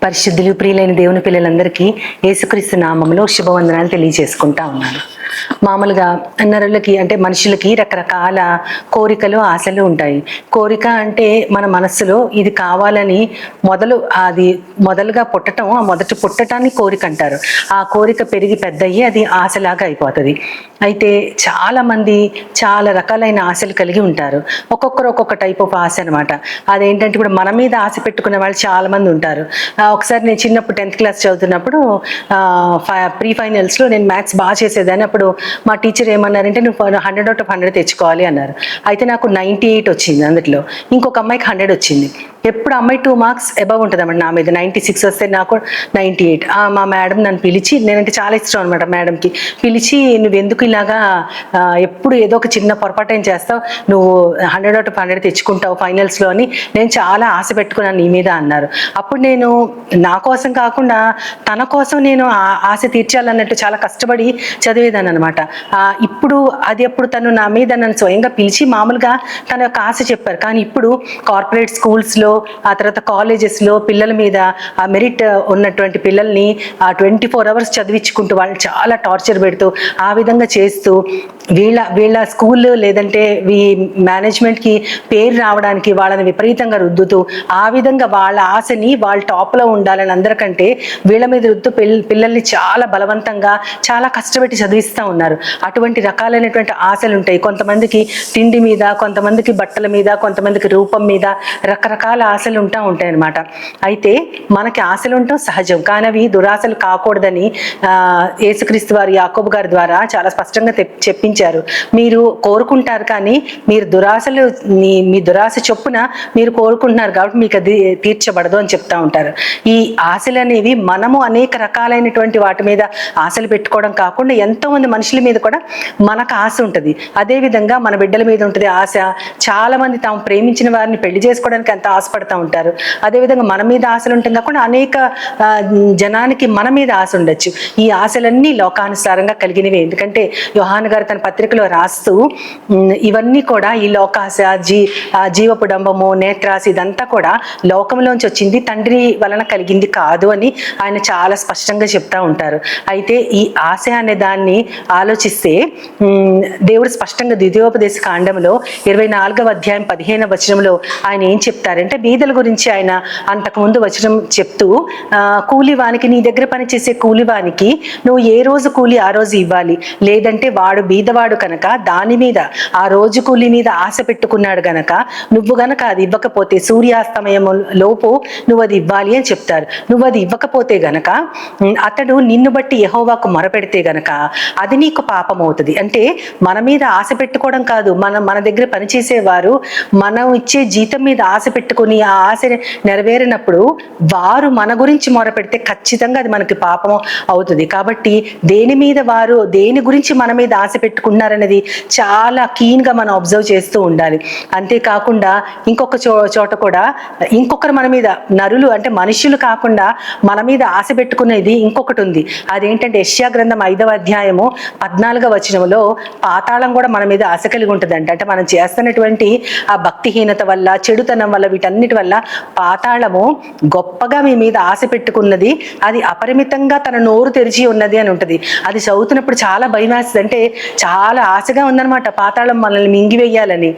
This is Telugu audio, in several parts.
పరిశుద్ధులు ప్రియులైన దేవుని పిల్లలందరికీ యేసుక్రీస్తు నామములో శుభవందనాలు తెలియజేసుకుంటా ఉన్నాను. మామూలుగా నరులకి అంటే మనుషులకి రకరకాల కోరికలు ఆశలు ఉంటాయి. కోరిక అంటే మన మనస్సులో ఇది కావాలని మొదలుగా పుట్టడం, ఆ మొదటి పుట్టటాన్ని కోరిక అంటారు. ఆ కోరిక పెరిగి పెద్దయ్యి అది ఆశలాగా అయిపోతుంది. అయితే చాలా మంది చాలా రకాలైన ఆశలు కలిగి ఉంటారు. ఒక్కొక్కరు ఒక్కొక్క టైప్ ఆఫ్ ఆశ అనమాట. అదేంటంటే ఇప్పుడు మన మీద ఆశ పెట్టుకునే వాళ్ళు చాలా మంది ఉంటారు. ఒకసారి నేను చిన్నప్పుడు 10th క్లాస్ చదువుతున్నప్పుడు ప్రీ ఫైనల్స్లో నేను మ్యాథ్స్ బాగా చేసేదాన్ని. అప్పుడు మా టీచర్ ఏమన్నారంటే నువ్వు 100 out of 100 తెచ్చుకోవాలి అన్నారు. అయితే నాకు 98 వచ్చింది. అందులో ఇంకొక అమ్మాయికి 100 వచ్చింది. ఎప్పుడు అమ్మాయి 2 మార్క్స్ అబవ్ ఉంటుంది అన్నమాట నా మీద. 96 వస్తే నాకు 98. మా మేడం నన్ను పిలిచి, నేనంటే చాలా ఇష్టం అనమాట మేడంకి, పిలిచి నువ్వు ఎందుకు ఇలాగా ఎప్పుడు ఏదో ఒక చిన్న పొరపాటు ఏం చేస్తావు, నువ్వు 100 out of 100 తెచ్చుకుంటావు ఫైనల్స్లో అని నేను చాలా ఆశ పెట్టుకున్నాను నీ మీద అన్నారు. అప్పుడు నేను నా కోసం కాకుండా తన కోసం నేను ఆశ తీర్చాలన్నట్టు చాలా కష్టపడి చదివేదాన్ని అనమాట. ఇప్పుడు తను నా మీద నన్ను స్వయంగా పిలిచి మామూలుగా తన యొక్క ఆశ చెప్పారు. కానీ ఇప్పుడు కార్పొరేట్ స్కూల్స్లో, ఆ తర్వాత కాలేజెస్లో పిల్లల మీద ఆ మెరిట్ ఉన్నటువంటి పిల్లల్ని 24 hours చదివించుకుంటూ వాళ్ళు చాలా టార్చర్ పెడుతూ ఆ విధంగా చేస్తూ వీళ్ళ స్కూల్ లేదంటే మేనేజ్మెంట్కి పేరు రావడానికి వాళ్ళని విపరీతంగా రుద్దుతూ ఆ విధంగా వాళ్ళ ఆశని వాళ్ళు టాప్లో ఉండాలని అందరికంటే వీళ్ళ మీద రుద్దు పిల్లల్ని చాలా బలవంతంగా చాలా కష్టపెట్టి చదివిస్తూ ఉన్నారు. అటువంటి రకాలైనటువంటి ఆశలు ఉంటాయి. కొంతమందికి తిండి మీద, కొంతమందికి బట్టల మీద, కొంతమందికి రూపం మీద రకరకాల ఆశలు ఉంటాయి అన్నమాట. అయితే మనకి ఆశలు ఉండటం సహజం, కానీ అవి దురాశలు కాకూడదని యేసుక్రీస్తు వారు యాకోబు గారి ద్వారా చాలా స్పష్టంగా చెప్పించారు. మీరు కోరుకుంటారు కానీ మీరు మీ దురాశ చొప్పున మీరు కోరుకుంటున్నారు కాబట్టి మీకు అది తీర్చబడదు అని చెప్తా ఉంటారు. ఈ ఆశలు అనేవి మనము అనేక రకాలైనటువంటి వాటి మీద ఆశలు పెట్టుకోవడం కాకుండా ఎంతో మంది మనుషుల మీద కూడా మనకు ఆశ ఉంటుంది. అదేవిధంగా మన బిడ్డల మీద ఉంటుంది ఆశ. చాలా మంది తాము ప్రేమించిన వారిని పెళ్లి చేసుకోవడానికి ఎంత ఆశపడతా ఉంటారు. అదేవిధంగా మన మీద ఆశలు ఉంటాం కాకుండా అనేక జనానికి మన మీద ఆశ ఉండొచ్చు. ఈ ఆశలన్నీ లోకానుసారంగా కలిగినవి. ఎందుకంటే యోహాను గారు తన పత్రికలో రాస్తూ ఇవన్నీ కూడా ఈ లోకాశ, జీవపు డంబము, నేత్రాశ ఇదంతా కూడా లోకంలోంచి వచ్చింది, తండ్రి వలన కలిగింది కాదు అని ఆయన చాలా స్పష్టంగా చెప్తా ఉంటారు. అయితే ఈ ఆశ అనే దాన్ని ఆలోచిస్తే దేవుడు స్పష్టంగా ద్వితీయోపదేశ కాండంలో 24వ అధ్యాయం 15వ వచనంలో ఆయన ఏం చెప్తారంటే బీదల గురించి ఆయన అంతకుముందు వచనం చెప్తూ కూలివానికి, నీ దగ్గర పనిచేసే కూలివానికి నువ్వు ఏ రోజు కూలి ఆ రోజు ఇవ్వాలి, లేదంటే వాడు బీదవాడు కనుక దాని మీద ఆ రోజు కూలి మీద ఆశ పెట్టుకున్నాడు గనక నువ్వు గనక అది ఇవ్వకపోతే సూర్యాస్తమయం లోపు నువ్వు అది ఇవ్వాలి అని చెప్తారు. నువ్వు అది ఇవ్వకపోతే గనక అతడు నిన్ను బట్టి యెహోవాకు మొరపెడితే గనక అది నీకు పాపం అవుతుంది. అంటే మన మీద ఆశ పెట్టుకోవడం కాదు, మన దగ్గర పనిచేసేవారు మనం ఇచ్చే జీతం మీద ఆశ పెట్టుకుని ఆ ఆశ నెరవేరినప్పుడు వారు మన గురించి మొరపెడితే ఖచ్చితంగా అది మనకి పాపం అవుతుంది. కాబట్టి దేని గురించి మన మీద ఆశ పెట్టుకున్నారనేది చాలా కీన్గా మనం అబ్జర్వ్ చేస్తూ ఉండాలి. అంతేకాకుండా ఇంకొక చోట కూడా ఇంకొకరు మన మీద, నరులు అంటే మనుషులు కాకుండా మన మీద ఆశ పెట్టుకునేది ఇంకొకటి ఉంది. అదేంటంటే యెషయా గ్రంథం 5వ అధ్యాయము 14వ వచనంలో పాతాళం కూడా మన మీద ఆశ కలిగి ఉంటుందంట. అంటే మనం చేస్తున్నటువంటి ఆ భక్తిహీనత వల్ల, చెడుతనం వల్ల, వీటన్నిటి వల్ల పాతాళము గొప్పగా మీ మీద ఆశ పెట్టుకున్నది, అది అపరిమితంగా తన నోరు తెరిచి ఉన్నది అని ఉంటుంది. అది చదువుతున్నప్పుడు చాలా భయం వేస్తుంది. అంటే చాలా ఆశగా ఉందన్నమాట పాతాళం మనల్ని మింగివేయాలని.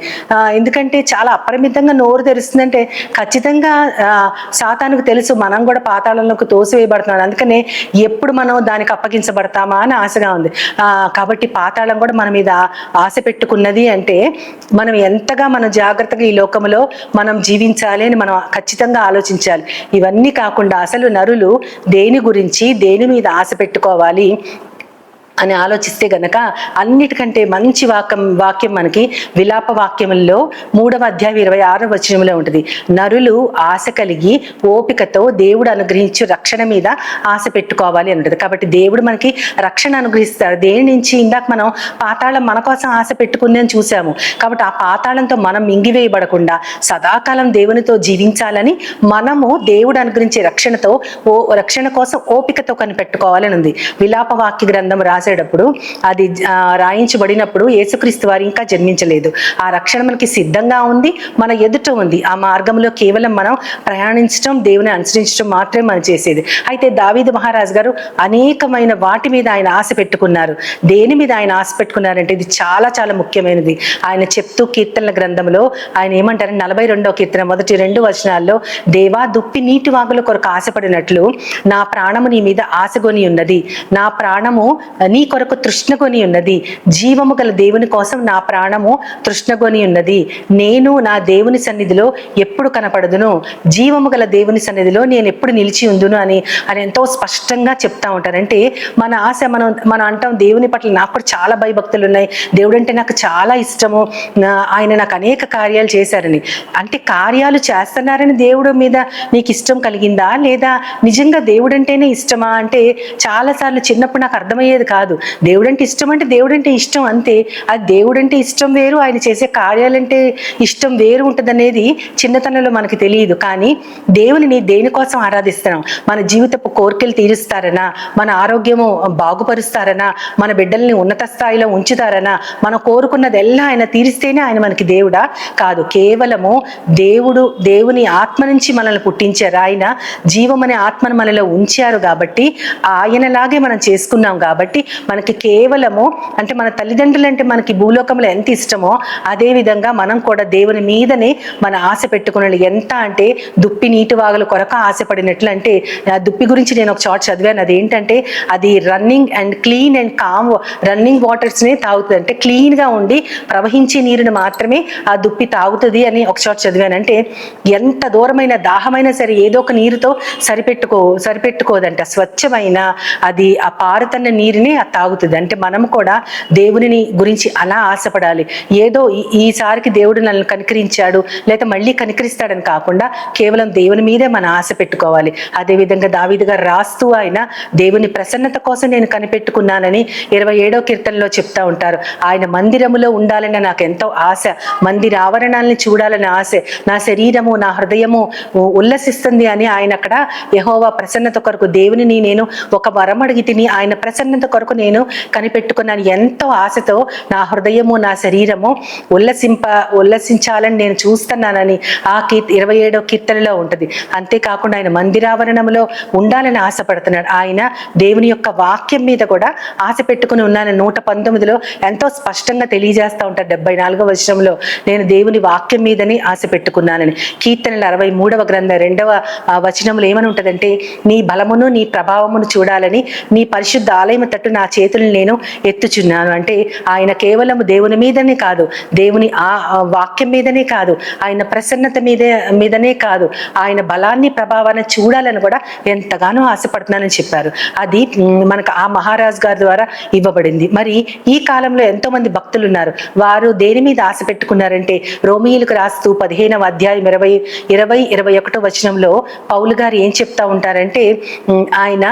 ఎందుకంటే చాలా అపరిమితంగా నోరు తెరుస్తుందంటే ఖచ్చితంగా సాతానుకు తెలుసు మనం కూడా పాతాళంలోకి తోసివేయబడుతున్నాం. అందుకనే ఎప్పుడు మనం దానికి అప్పగించబడతామా అని ఆశగా ఉంది. కాబట్టి పాతాళం కూడా మన మీద ఆశ పెట్టుకున్నది. అంటే మనం ఎంతగా మనం జాగ్రత్తగా ఈ లోకంలో మనం జీవించాలి అని మనం ఖచ్చితంగా ఆలోచించాలి. ఇవన్నీ కాకుండా అసలు నరులు దేని మీద ఆశ పెట్టుకోవాలి అని ఆలోచిస్తే గనక అన్నిటికంటే మంచి వాక్యం మనకి విలాప వాక్యముల్లో 3వ అధ్యాయం 26వ వచనంలో ఉంటుంది. నరులు ఆశ కలిగి ఓపికతో దేవుడు అనుగ్రహించే రక్షణ మీద ఆశ పెట్టుకోవాలి అని ఉంటుంది. కాబట్టి దేవుడు మనకి రక్షణ అనుగ్రహిస్తాడు. దేని నుంచి ఇందాక మనం పాతాళం మన కోసం ఆశ పెట్టుకుంది అని చూసాము. కాబట్టి ఆ పాతాళంతో మనం మింగివేయబడకుండా సదాకాలం దేవునితో జీవించాలని మనము దేవుడు అనుగ్రహించే రక్షణ కోసం ఓపికతో కనిపెట్టుకోవాలని ఉంది. విలాప వాక్య గ్రంథం రాసే రాసేటప్పుడు అది రాయించబడినప్పుడు యేసుక్రీస్తు వారు ఇంకా జన్మించలేదు. ఆ రక్షణ మనకి సిద్ధంగా ఉంది, మన ఎదుట ఉంది. ఆ మార్గంలో కేవలం మనం ప్రయాణించడం, దేవుని అనుసరించడం మాత్రమే మనం చేసేది. అయితే దావీదు మహారాజు గారు అనేకమైన వాటి మీద ఆయన ఆశ పెట్టుకున్నారు. దేని మీద ఆయన ఆశ పెట్టుకున్నారంటే ఇది చాలా చాలా ముఖ్యమైనది. ఆయన చెప్తూ కీర్తనల గ్రంథంలో ఆయన ఏమంటారు, 42వ కీర్తన మొదటి 2 వచనాల్లో, దేవా దుప్పి నీటి వాగుల కొరకు ఆశపడినట్లు నా ప్రాణము నీ మీద ఆశగొని ఉన్నది, నా ప్రాణము నీ కొరకు తృష్ణగొని ఉన్నది, జీవము గల దేవుని కోసం నా ప్రాణము తృష్ణగొని ఉన్నది, నేను నా దేవుని సన్నిధిలో ఎప్పుడు కనపడదును, జీవము గల దేవుని సన్నిధిలో నేను ఎప్పుడు నిలిచి ఉందును అని ఆయన ఎంతో స్పష్టంగా చెప్తా ఉంటారు. అంటే మన ఆశ, మనం అంటాం దేవుని పట్ల నాకు కూడా చాలా భయభక్తులు ఉన్నాయి, దేవుడు అంటే నాకు చాలా ఇష్టము, ఆయన నాకు అనేక కార్యాలు చేశారని. అంటే కార్యాలు చేస్తున్నారని దేవుడు మీద నీకు ఇష్టం కలిగిందా, లేదా నిజంగా దేవుడు అంటేనే ఇష్టమా అంటే చాలాసార్లు చిన్నప్పుడు నాకు అర్థమయ్యేది కాదు. దేవుడంటే ఇష్టం అంటే దేవుడంటే ఇష్టం అంతే, అది దేవుడంటే ఇష్టం వేరు, ఆయన చేసే కార్యాలంటే ఇష్టం వేరు ఉంటుందనేది చిన్నతనంలో మనకి తెలియదు. కానీ దేవుని దేనికోసం ఆరాధిస్తున్నాం? మన జీవితపు కోరికలు తీరుస్తారనా, మన ఆరోగ్యము బాగుపరుస్తారనా, మన బిడ్డల్ని ఉన్నత స్థాయిలో ఉంచుతారనా, మనం కోరుకున్నదెల్లా ఆయన తీరిస్తేనే ఆయన మనకి దేవుడా? కాదు. కేవలము దేవుని ఆత్మ నుంచి మనల్ని పుట్టించారు, ఆయన జీవం అనే ఆత్మను మనలో ఉంచారు కాబట్టి ఆయనలాగే మనం చేసుకున్నాం కాబట్టి మనకి కేవలము అంటే మన తల్లిదండ్రులు అంటే మనకి భూలోకంలో ఎంత ఇష్టమో అదే విధంగా మనం కూడా దేవుని మీదనే మన ఆశ పెట్టుకున్నాడు. ఎంత అంటే దుప్పి నీటి వాగుల కొరకు ఆశపడినట్లు. అంటే ఆ దుప్పి గురించి నేను ఒక చోట చదివాను, అదేంటంటే అది running and clean and calm running వాటర్స్నే తాగుతుంది, అంటే క్లీన్గా ఉండి ప్రవహించే నీరుని మాత్రమే ఆ దుప్పి తాగుతుంది అని ఒక చోట చదివాను. అంటే ఎంత దూరమైన దాహమైనా సరే ఏదో ఒక నీరుతో సరిపెట్టుకోదంట, స్వచ్ఛమైన అది ఆ పారుతున్న నీరుని తాగుతుంది. అంటే మనం కూడా దేవుని గురించి అలా ఆశపడాలి. ఏదో ఈసారికి దేవుడు నన్ను కనికరించాడు లేదా మళ్ళీ కనికరిస్తాడని కాకుండా కేవలం దేవుని మీదే మన ఆశ పెట్టుకోవాలి. అదేవిధంగా దావీదు గారు రాస్తూ ఆయన దేవుని ప్రసన్నత కోసం నేను కనిపెట్టుకున్నానని 27వ కీర్తనలో చెప్తా ఉంటారు. ఆయన మందిరములో ఉండాలని నాకు ఎంతో ఆశ, మందిర ఆవరణాలని చూడాలని ఆశ, నా శరీరము నా హృదయము ఉల్లసిస్తుంది అని ఆయన అక్కడ యెహోవా ప్రసన్నత కొరకు దేవుని నేను ఒక వరం అడిగి తిని ఆయన ప్రసన్నత కొరకు నేను కనిపెట్టుకున్నాను. ఎంతో ఆశతో నా హృదయము నా శరీరము ఉల్లసించాలని నేను చూస్తున్నానని ఆ 27వ కీర్తనలో ఉంటుంది. అంతేకాకుండా ఆయన మందిరావరణంలో ఉండాలని ఆశపడుతున్నాడు. ఆయన దేవుని యొక్క వాక్యం మీద కూడా ఆశ పెట్టుకుని ఉన్నాను. 119లో ఎంతో స్పష్టంగా తెలియజేస్తూ ఉంటారు. 74వ వచనంలో నేను దేవుని వాక్యం మీదని ఆశ పెట్టుకున్నానని. కీర్తనలు 63వ గ్రంథం 2వ వచనంలో ఏమని ఉంటుందంటే, నీ బలమును నీ ప్రభావమును చూడాలని నీ పరిశుద్ధ ఆలయం తట్టు నా చేతులను నేను ఎత్తుచున్నాను. అంటే ఆయన కేవలం దేవుని మీదనే కాదు, దేవుని ఆ వాక్యం మీదనే కాదు, ఆయన ప్రసన్నత మీదనే కాదు, ఆయన బలాన్ని ప్రభావాన్ని చూడాలని కూడా ఎంతగానో ఆశపడుతున్నానని చెప్పారు. అది మనకు ఆ మహారాజు గారి ద్వారా ఇవ్వబడింది. మరి ఈ కాలంలో ఎంతో మంది భక్తులు ఉన్నారు. వారు దేని మీద ఆశ పెట్టుకున్నారంటే రోమీయులకు రాస్తూ 15వ అధ్యాయం 20-21 వచనంలో పౌలు గారు ఏం చెప్తా ఉంటారంటే, ఆయన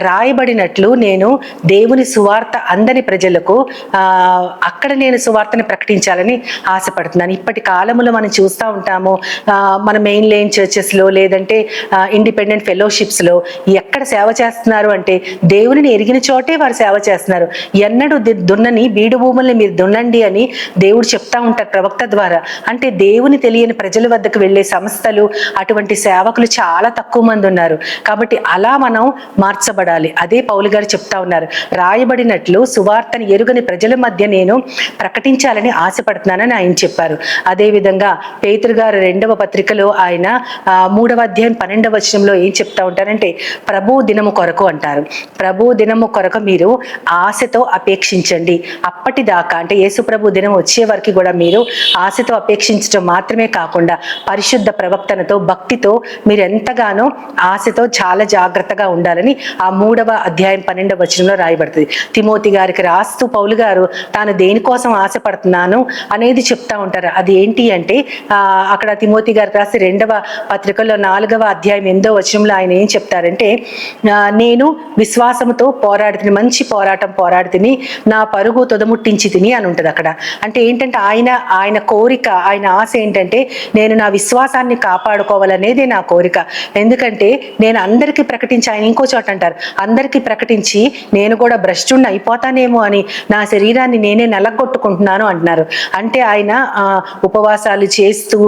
రాయబడినట్లు నేను దేవుని సువార్త అందని ప్రజలకు అక్కడ నేను సువార్తని ప్రకటించాలని ఆశపడుతున్నాను. ఇప్పటి కాలంలో మనం చూస్తూ ఉంటాము, మన మెయిన్ లైన్ చర్చెస్లో లేదంటే ఇండిపెండెంట్ ఫెలోషిప్స్లో ఎక్కడ సేవ చేస్తున్నారు అంటే దేవుని ఎరిగిన చోటే వారు సేవ చేస్తున్నారు. ఎన్నడూ దున్నని బీడు భూముల్ని మీరు దున్నండి అని దేవుడు చెప్తా ఉంటారు ప్రవక్త ద్వారా. అంటే దేవుని తెలియని ప్రజల వద్దకు వెళ్ళే సంస్థలు, అటువంటి సేవకులు చాలా తక్కువ మంది ఉన్నారు. కాబట్టి అలా మనం మార్చబడాలి. అదే పౌలు గారు చెప్తా ఉన్నారు, రాయబడినట్లు సువార్తని ఎరుగని ప్రజల మధ్య నేను ప్రకటించాలని ఆశపడుతున్నానని ఆయన చెప్పారు. అదేవిధంగా పేతురు గారు 2వ పత్రికలో ఆయన 3వ అధ్యాయం 12వ వచనంలో ఏం చెప్తా ఉంటారంటే, ప్రభు దినము కొరకు అంటారు. ప్రభు దినము కొరకు మీరు ఆశతో అపేక్షించండి. అప్పటిదాకా అంటే యేసు ప్రభు దినం వచ్చే వరకు కూడా మీరు ఆశతో అపేక్షించడం మాత్రమే కాకుండా పరిశుద్ధ ప్రవక్తనతో భక్తితో మీరు ఎంతగానో ఆశతో చాలా జాగ్రత్తగా ఉండాలని ఆ 3వ అధ్యాయం 12వ వచనంలో రాయబడుతుంది. తిమోతి గారికి రాస్తూ పౌలు గారు తాను దేనికోసం ఆశపడుతున్నాను అనేది చెప్తా ఉంటారు. అది ఏంటి అంటే అక్కడ తిమోతి గారికి రాసి 2వ పత్రికలో 4వ అధ్యాయం 8వ వచనంలో ఆయన ఏం చెప్తారంటే, నేను విశ్వాసముతో పోరాడుతుని, మంచి పోరాటం పోరాడుతుని, నా పరుగు తొదముట్టించి తిని అని ఉంటుంది అక్కడ. అంటే ఏంటంటే ఆయన కోరిక, ఆయన ఆశ ఏంటంటే నేను నా విశ్వాసాన్ని కాపాడుకోవాలనేది నా కోరిక. ఎందుకంటే నేను అందరికీ ప్రకటించి, ఆయన ఇంకో చోట అంటారు, అందరికీ ప్రకటించి నేను కూడా భ్రష్టుణ్ణి అయిపోతానేమో అని నా శరీరాన్ని నేనే నలగొట్టుకుంటున్నాను అంటున్నారు. అంటే ఆయన ఉపవాసాలు చేస్తూ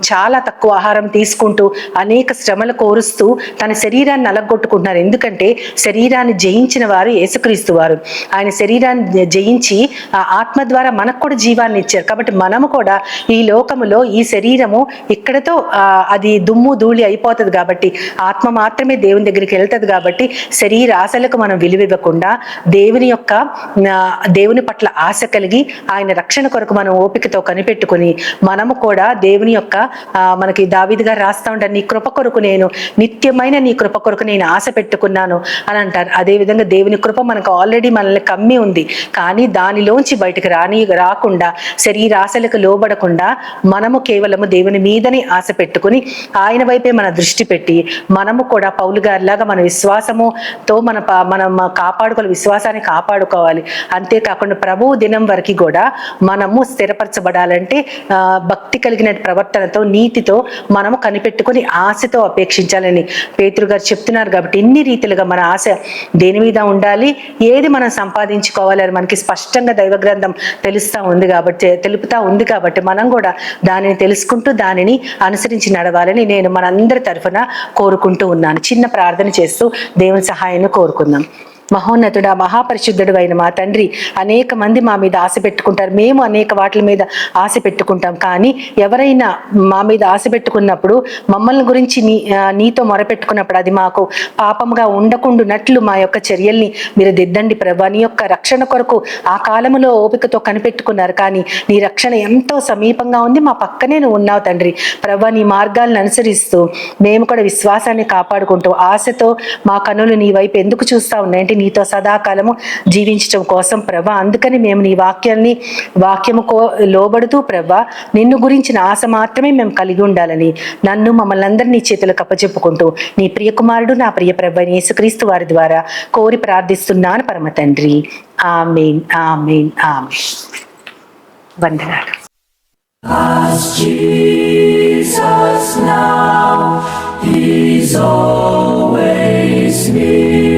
చాలా తక్కువ ఆహారం తీసుకుంటూ అనేక శ్రమలు కోరుస్తూ తన శరీరాన్ని నలగొట్టుకుంటున్నారు. ఎందుకంటే శరీరాన్ని జయించిన వారు యేసుక్రీస్తు వారు. ఆయన శరీరాన్ని జయించి ఆత్మ ద్వారా మనకు కూడా జీవాన్ని ఇచ్చారు. కాబట్టి మనము కూడా ఈ లోకములో ఈ శరీరము ఇక్కడతో అది దుమ్ము ధూళి అయిపోతుంది కాబట్టి ఆత్మ మాత్రమే దేవుని దగ్గరికి వెళ్తుంది. కాబట్టి శరీర ఆశలకు మనం విలువివ్వకుండా దేవుని పట్ల ఆశ కలిగి ఆయన రక్షణ కొరకు మనం ఓపికతో కనిపెట్టుకుని మనము కూడా దేవుని యొక్క మనకి దావీదు గారు రాస్తా ఉంటారు, నీ కృప కొరకు నేను నిత్యమైన నీ కృప కొరకు నేను ఆశ పెట్టుకున్నాను అని అంటారు. అదేవిధంగా దేవుని కృప మనకు ఆల్రెడీ మనల్ని కమ్మి ఉంది. కానీ దానిలోంచి బయటకు రాకుండా శరీరాశలకు లోబడకుండా మనము కేవలము దేవుని మీదనే ఆశ పెట్టుకుని ఆయన వైపే మన దృష్టి పెట్టి మనము కూడా పౌలు గారిలాగా మన విశ్వాసముతో మనం కాపాడుకోవాలి, విశ్వాసాన్ని కాపాడుకోవాలి. అంతేకాకుండా ప్రభువు దినం వరకు కూడా మనము స్థిరపరచబడాలంటే భక్తి కలిగిన ప్రవర్తనతో నీతితో మనము కనిపెట్టుకుని ఆశతో అపేక్షించాలని పేతురు గారు చెప్తున్నారు. కాబట్టి ఎన్ని రీతిలుగా మన ఆశ దేని మీద ఉండాలి, ఏది మనం సంపాదించుకోవాలని మనకి స్పష్టంగా దైవ గ్రంథం తెలుపుతా ఉంది కాబట్టి మనం కూడా దానిని తెలుసుకుంటూ దానిని అనుసరించి నడవాలని నేను మనందరి తరఫున కోరుకుంటూ ఉన్నాను. చిన్న ప్రార్థన చేస్తూ దేవుని సహాయాన్ని కోరుకుందాం. మహోన్నతుడా, మహాపరిశుద్ధుడు అయిన మా తండ్రి, అనేక మంది మా మీద ఆశ పెట్టుకుంటారు, మేము అనేక వాటి మీద ఆశ పెట్టుకుంటాం. కానీ ఎవరైనా మా మీద ఆశ పెట్టుకున్నప్పుడు మమ్మల్ని గురించి నీతో మొరపెట్టుకున్నప్పుడు అది మాకు పాపముగా ఉండకుండానట్లు మా యొక్క చర్యల్ని మీరు దిద్దండి ప్రభా. నీ యొక్క రక్షణ కొరకు ఆ కాలములో ఓపికతో కనిపెట్టుకున్నారు, కానీ నీ రక్షణ ఎంతో సమీపంగా ఉంది, మా పక్కనే నువ్వు ఉన్నావు తండ్రి ప్రభా. నీ మార్గాలను అనుసరిస్తూ మేము కూడా విశ్వాసాన్ని కాపాడుకుంటూ ఆశతో మా కన్నులు నీ వైపు ఎందుకు చూస్తా ఉన్నాయంటే నీతో సదాకాలము జీవించడం కోసం ప్రభా. అందుకని మేము నీ వాక్యము లోబడుతూ ప్రభా నిన్ను గురించిన ఆశ మాత్రమే మేము కలిగి ఉండాలని నన్ను మమ్మల్ని అందరినీ చేతులకు అప్పచెప్పుకుంటూ నీ ప్రియ కుమారుడు నా ప్రియ ప్రభు యేసుక్రీస్తు వారి ద్వారా కోరి ప్రార్థిస్తున్నాను పరమ తండ్రి. ఆమేన్, ఆమేన్, ఆమేన్. వందనాలు. As Jesus now, He's always near.